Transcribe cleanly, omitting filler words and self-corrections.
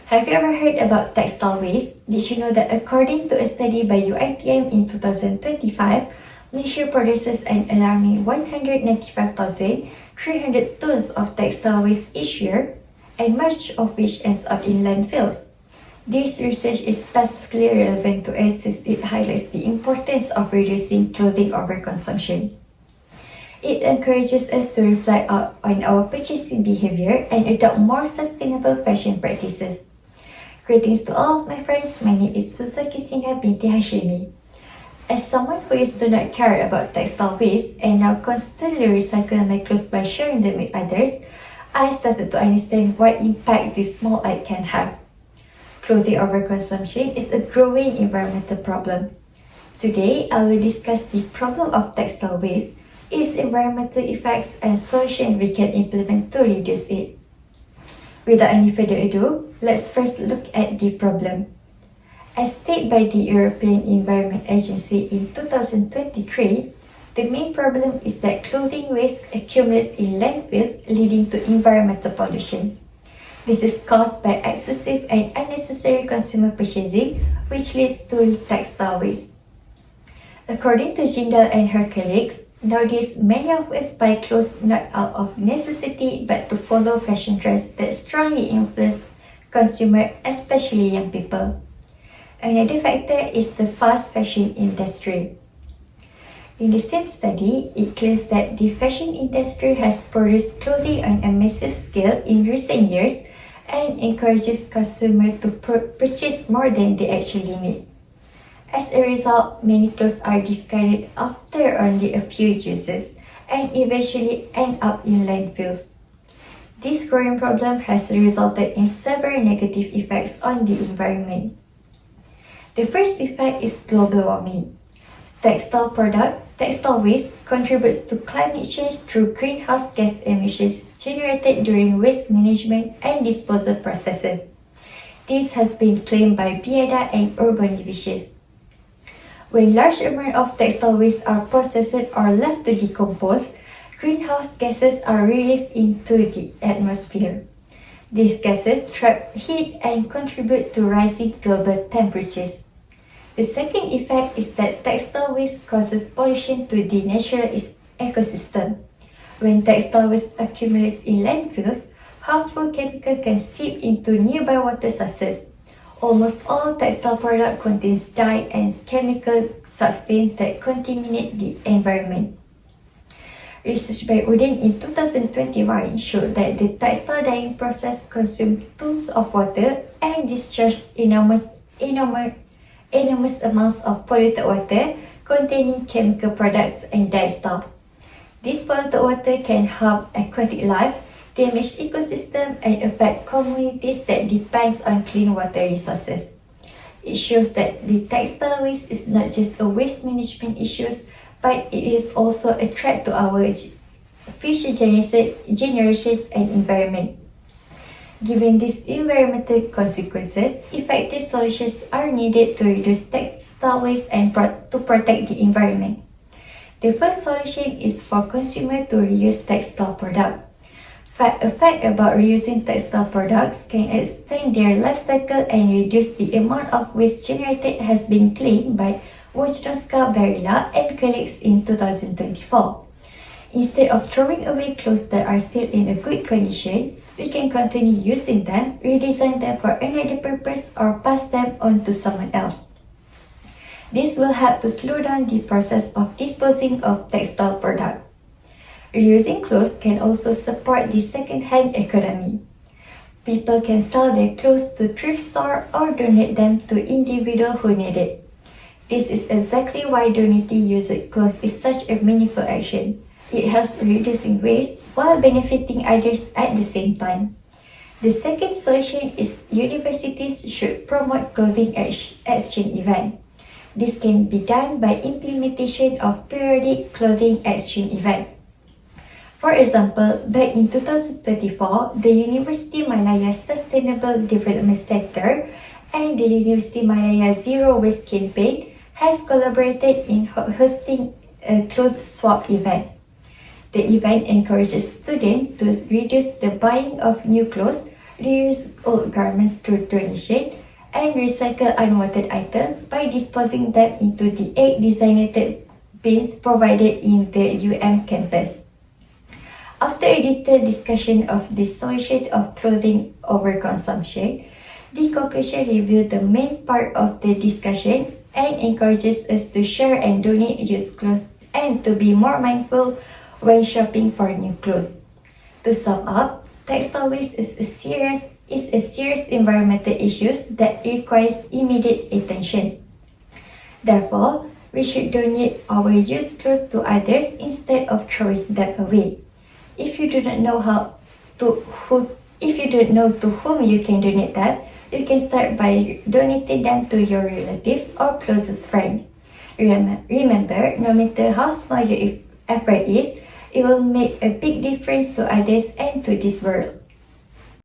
Have you ever heard about textile waste? Did you know that according to a study by UiTM in 2025, Malaysia produces an alarming 195,300 tons of textile waste each year, and much of which ends up in landfills. This research is specifically relevant to us since it highlights the importance of reducing clothing overconsumption. It encourages us to reflect on our purchasing behavior and adopt more sustainable fashion practices. Greetings to all of my friends, my name is Filzah Qistina binti Hashimi. As someone who used to not care about textile waste and now constantly recycle my clothes by sharing them with others, I started to understand what impact this small act can have. Clothing overconsumption is a growing environmental problem. Today, I will discuss the problem of textile waste, its environmental effects, and solutions we can implement to reduce it. Without any further ado, let's first look at the problem. As stated by the European Environment Agency in 2023, the main problem is that clothing waste accumulates in landfills, leading to environmental pollution. This is caused by excessive and unnecessary consumer purchasing, which leads to textile waste. According to Jindal and her colleagues, nowadays many of us buy clothes not out of necessity but to follow fashion trends that strongly influence consumers, especially young people. Another factor is the fast fashion industry. In the same study, it claims that the fashion industry has produced clothing on a massive scale in recent years and encourages consumers to purchase more than they actually need. As a result, many clothes are discarded after only a few uses and eventually end up in landfills. This growing problem has resulted in several negative effects on the environment. The first effect is global warming. Textile waste contributes to climate change through greenhouse gas emissions generated during waste management and disposal processes. This has been claimed by Biada and Urban Divisions. When large amounts of textile waste are processed or left to decompose, greenhouse gases are released into the atmosphere. These gases trap heat and contribute to rising global temperatures. The second effect is that textile waste causes pollution to the natural ecosystem. When textile waste accumulates in landfills, harmful chemicals can seep into nearby water sources. Almost all textile products contain dye and chemical substances that contaminate the environment. Research by Udin in 2021 showed that the textile dyeing process consumed tons of water and discharged enormous amounts of polluted water containing chemical products and dye stuff. This polluted water can harm aquatic life, damage ecosystems, and affect communities that depend on clean water resources. It shows that the textile waste is not just a waste management issue, but it is also a threat to our future generations and environment. Given these environmental consequences, effective solutions are needed to reduce textile waste and to protect the environment. The first solution is for consumers to reuse textile products. A fact about reusing textile products can extend their life cycle and reduce the amount of waste generated has been claimed by Wojnowska Barilla and colleagues in 2024. Instead of throwing away clothes that are still in a good condition, we can continue using them, redesign them for another purpose, or pass them on to someone else. This will help to slow down the process of disposing of textile products. Reusing clothes can also support the second-hand economy. People can sell their clothes to thrift stores or donate them to individuals who need it. This is exactly why donating used clothes is such a meaningful action. It helps reducing waste while benefiting others at the same time. The second solution is universities should promote clothing exchange events. This can be done by implementation of periodic clothing exchange events. For example, back in 2024, the University Malaya Sustainable Development Center and the University Malaya Zero Waste Campaign has collaborated in hosting a clothes swap event. The event encourages students to reduce the buying of new clothes, reuse old garments through donation, and recycle unwanted items by disposing them into the 8 designated bins provided in the UM campus. After a detailed discussion of the solution of clothing overconsumption, the conclusion reviewed the main part of the discussion and encourages us to share and donate used clothes and to be more mindful when shopping for new clothes. To sum up, textile waste is a serious environmental issue that requires immediate attention. Therefore, we should donate our used clothes to others instead of throwing them away. If you do not know to whom you can donate them, you can start by donating them to your relatives or closest friend. Remember, no matter how small your effort is, it will make a big difference to others and to this world.